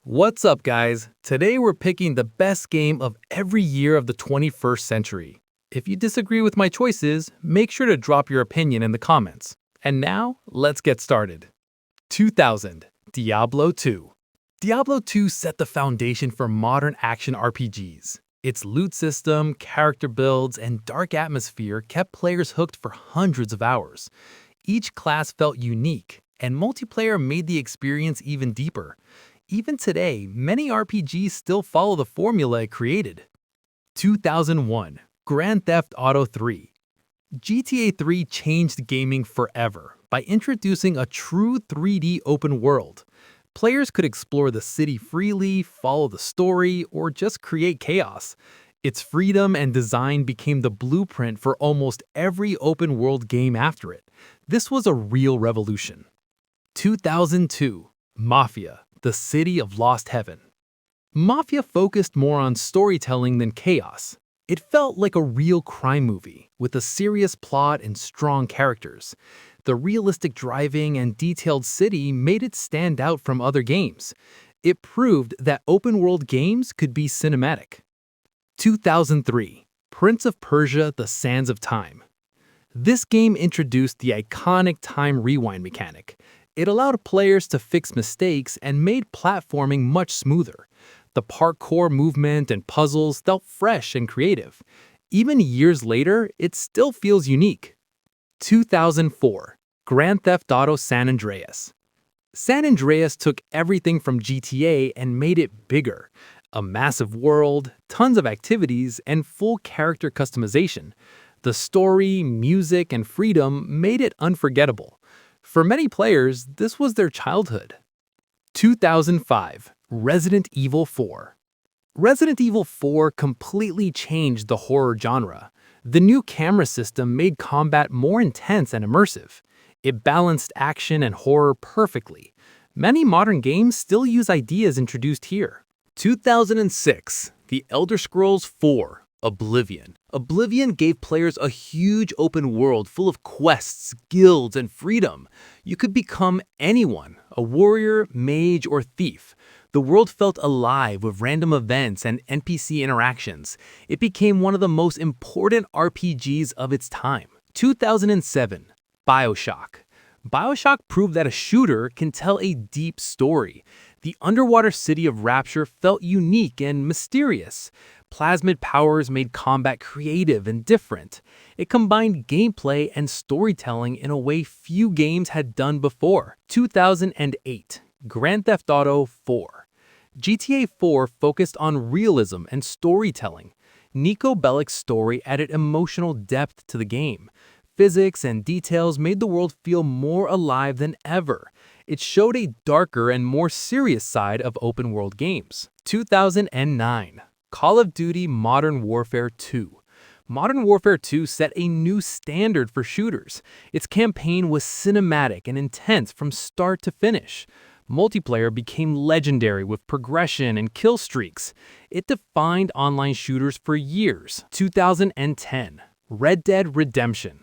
What's up, guys? Today we're picking the best game of every year of the 21st century. If you disagree with my choices, make sure to drop your opinion in the comments. And now, let's get started. 2000, Diablo 2. Diablo 2 set the foundation for modern action RPGs. Its loot system, character builds, and dark atmosphere kept players hooked for hundreds of hours. Each class felt unique, and multiplayer made the experience even deeper. Even today, many RPGs still follow the formula it created. 2001, Grand Theft Auto 3. GTA 3 changed gaming forever by introducing a true 3D open world. Players could explore the city freely, follow the story, or just create chaos. Its freedom and design became the blueprint for almost every open world game after it. This was a real revolution. 2002, Mafia: The City of Lost Heaven. Mafia focused more on storytelling than chaos. It felt like a real crime movie, with a serious plot and strong characters. The realistic driving and detailed city made it stand out from other games. It proved that open-world games could be cinematic. 2003, Prince of Persia: The Sands of Time. This game introduced the iconic time rewind mechanic. It allowed players to fix mistakes and made platforming much smoother. The parkour movement and puzzles felt fresh and creative. Even years later, it still feels unique. 2004, Grand Theft Auto San Andreas. San Andreas took everything from GTA and made it bigger. A massive world, tons of activities, and full character customization. The story, music, and freedom made it unforgettable. For many players, this was their childhood. 2005, Resident Evil 4. Resident Evil 4 completely changed the horror genre. The new camera system made combat more intense and immersive. It balanced action and horror perfectly. Many modern games still use ideas introduced here. 2006, The Elder Scrolls 4. Oblivion. Oblivion gave players a huge open world full of quests, guilds, and freedom. You could become anyone, a warrior, mage, or thief. The world felt alive with random events and NPC interactions. It became one of the most important RPGs of its time. 2007, BioShock. BioShock proved that a shooter can tell a deep story. The underwater city of Rapture felt unique and mysterious. Plasmid powers made combat creative and different. It combined gameplay and storytelling in a way few games had done before. 2008, Grand Theft Auto 4. GTA 4 focused on realism and storytelling. Nico Bellic's story added emotional depth to the game. Physics and details made the world feel more alive than ever. It showed a darker and more serious side of open-world games. 2009, Call of Duty Modern Warfare 2. Modern Warfare 2 set a new standard for shooters. Its campaign was cinematic and intense from start to finish. Multiplayer became legendary with progression and kill streaks. It defined online shooters for years. 2010, Red Dead Redemption.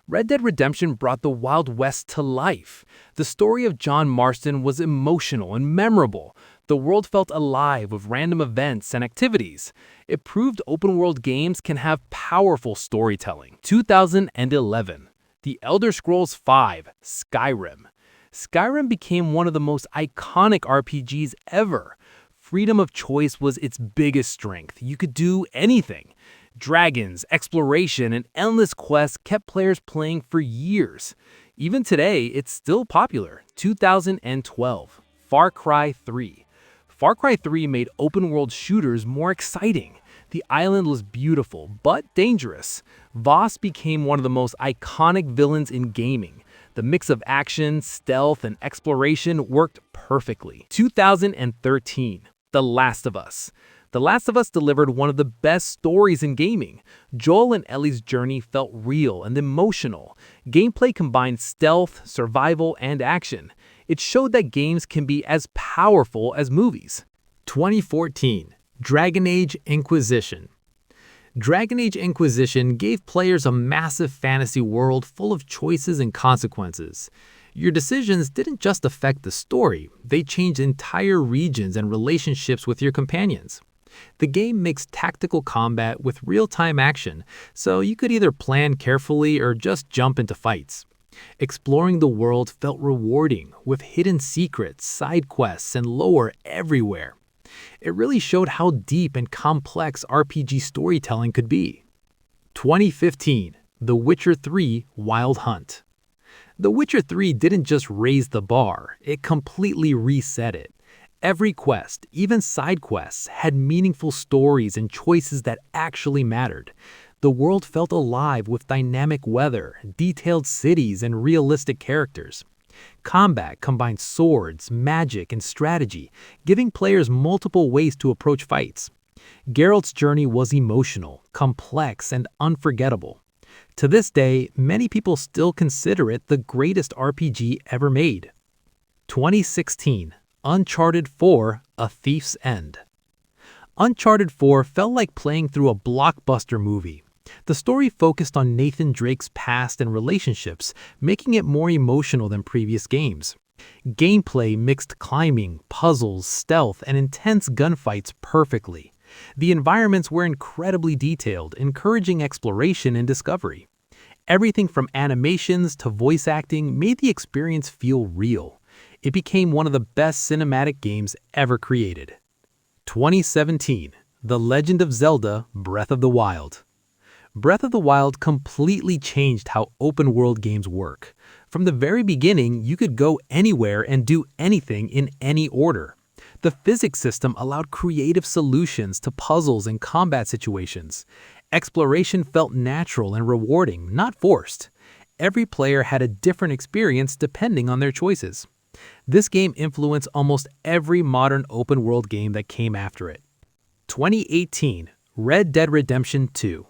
Red Dead Redemption brought the Wild West to life. The story of John Marston was emotional and memorable. The world felt alive with random events and activities. It proved open-world games can have powerful storytelling. 2011, The Elder Scrolls V: Skyrim. Skyrim became one of the most iconic RPGs ever. Freedom of choice was its biggest strength. You could do anything. Dragons, exploration, and endless quests kept players playing for years. Even today, it's still popular. 2012, Far Cry 3. Far Cry 3 made open-world shooters more exciting. The island was beautiful, but dangerous. Voss became one of the most iconic villains in gaming. The mix of action, stealth, and exploration worked perfectly. 2013, The Last of Us. The Last of Us delivered one of the best stories in gaming. Joel and Ellie's journey felt real and emotional. Gameplay combined stealth, survival, and action. It showed that games can be as powerful as movies. 2014, Dragon Age Inquisition. Dragon Age Inquisition gave players a massive fantasy world full of choices and consequences. Your decisions didn't just affect the story, they changed entire regions and relationships with your companions. The game mixed tactical combat with real-time action, so you could either plan carefully or just jump into fights. Exploring the world felt rewarding, with hidden secrets, side quests, and lore everywhere. It really showed how deep and complex RPG storytelling could be. 2015, The Witcher 3: Wild Hunt. The Witcher 3 didn't just raise the bar, it completely reset it. Every quest, even side quests, had meaningful stories and choices that actually mattered. The world felt alive with dynamic weather, detailed cities, and realistic characters. Combat combined swords, magic, and strategy, giving players multiple ways to approach fights. Geralt's journey was emotional, complex, and unforgettable. To this day, many people still consider it the greatest RPG ever made. 2016, Uncharted 4: A Thief's End. Uncharted 4 felt like playing through a blockbuster movie. The story focused on Nathan Drake's past and relationships, making it more emotional than previous games. Gameplay mixed climbing, puzzles, stealth, and intense gunfights perfectly. The environments were incredibly detailed, encouraging exploration and discovery. Everything from animations to voice acting made the experience feel real. It became one of the best cinematic games ever created. 2017, The Legend of Zelda: Breath of the Wild. Breath of the Wild completely changed how open-world games work. From the very beginning, you could go anywhere and do anything in any order. The physics system allowed creative solutions to puzzles and combat situations. Exploration felt natural and rewarding, not forced. Every player had a different experience depending on their choices. This game influenced almost every modern open-world game that came after it. 2018, Red Dead Redemption 2.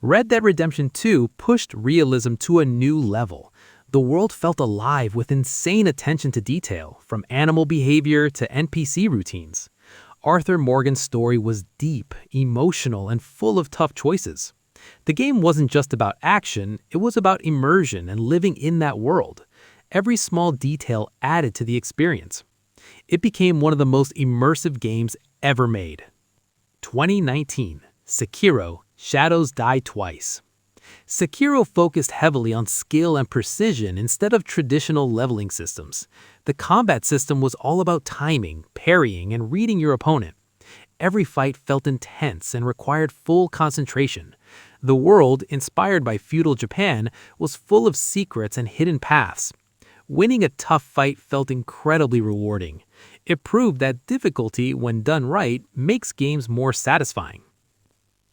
Red Dead Redemption 2 pushed realism to a new level. The world felt alive with insane attention to detail, from animal behavior to NPC routines. Arthur Morgan's story was deep, emotional, and full of tough choices. The game wasn't just about action, it was about immersion and living in that world. Every small detail added to the experience. It became one of the most immersive games ever made. 2019, Sekiro: Shadows Die Twice. Sekiro focused heavily on skill and precision instead of traditional leveling systems. The combat system was all about timing, parrying, and reading your opponent. Every fight felt intense and required full concentration. The world, inspired by feudal Japan, was full of secrets and hidden paths. Winning a tough fight felt incredibly rewarding. It proved that difficulty, when done right, makes games more satisfying.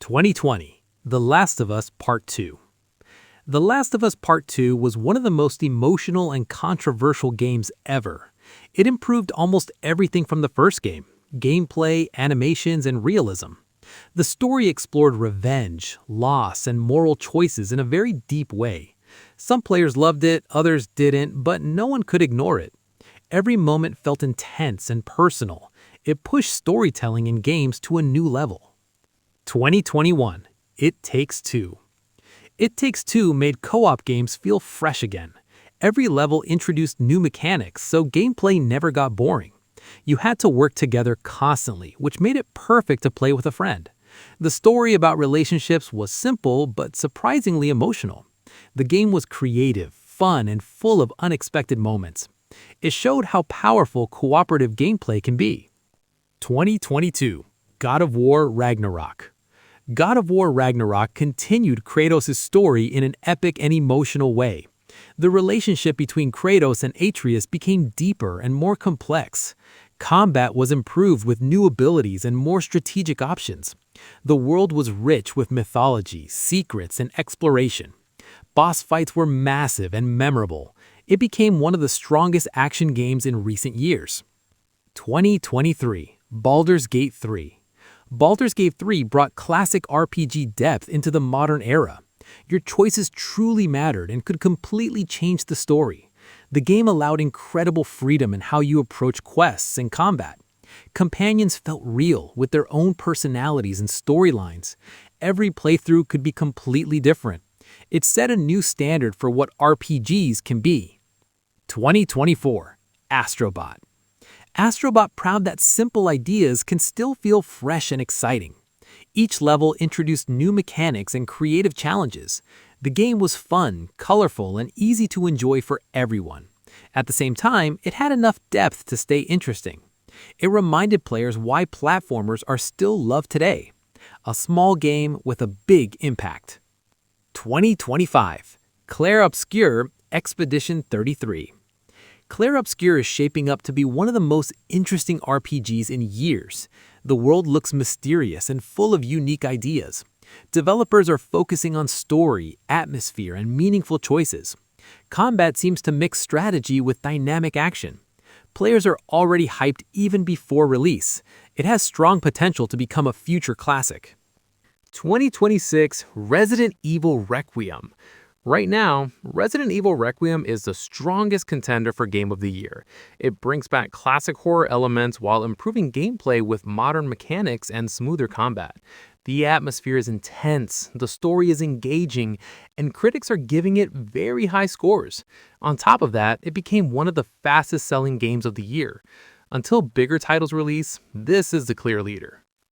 2020, The Last of Us Part 2. The Last of Us Part 2 was one of the most emotional and controversial games ever. It improved almost everything from the first game: gameplay, animations, and realism. The story explored revenge, loss, and moral choices in a very deep way. Some players loved it, others didn't, but no one could ignore it. Every moment felt intense and personal. It pushed storytelling in games to a new level. 2021, It Takes Two. It Takes Two made co-op games feel fresh again. Every level introduced new mechanics, so gameplay never got boring. You had to work together constantly, which made it perfect to play with a friend. The story about relationships was simple but surprisingly emotional. The game was creative, fun, and full of unexpected moments. It showed how powerful cooperative gameplay can be. 2022, God of War Ragnarok. God of War Ragnarok continued Kratos' story in an epic and emotional way. The relationship between Kratos and Atreus became deeper and more complex. Combat was improved with new abilities and more strategic options. The world was rich with mythology, secrets, and exploration. Boss fights were massive and memorable. It became one of the strongest action games in recent years. 2023, Baldur's Gate 3. Baldur's Gate 3 brought classic RPG depth into the modern era. Your choices truly mattered and could completely change the story. The game allowed incredible freedom in how you approach quests and combat. Companions felt real, with their own personalities and storylines. Every playthrough could be completely different. It set a new standard for what RPGs can be. 2024 Astrobot. Astrobot proud that simple ideas can still feel fresh and exciting. Each level introduced new mechanics and creative challenges. The game was fun, colorful, and easy to enjoy for everyone. At the same time, it had enough depth to stay interesting. It reminded players why platformers are still loved today. A small game with a big impact. 2025 Clair Obscur Expedition 33. Clair Obscur is shaping up to be one of the most interesting RPGs in years. The world looks mysterious and full of unique ideas. Developers are focusing on story, atmosphere, and meaningful choices. Combat seems to mix strategy with dynamic action. Players are already hyped even before release. It has strong potential to become a future classic. 2026 Resident Evil Requiem. Right now, Resident Evil Requiem is the strongest contender for Game of the Year. It brings back classic horror elements while improving gameplay with modern mechanics and smoother combat. The atmosphere is intense, the story is engaging, and critics are giving it very high scores. On top of that, it became one of the fastest selling games of the year. Until bigger titles release, this is the clear leader.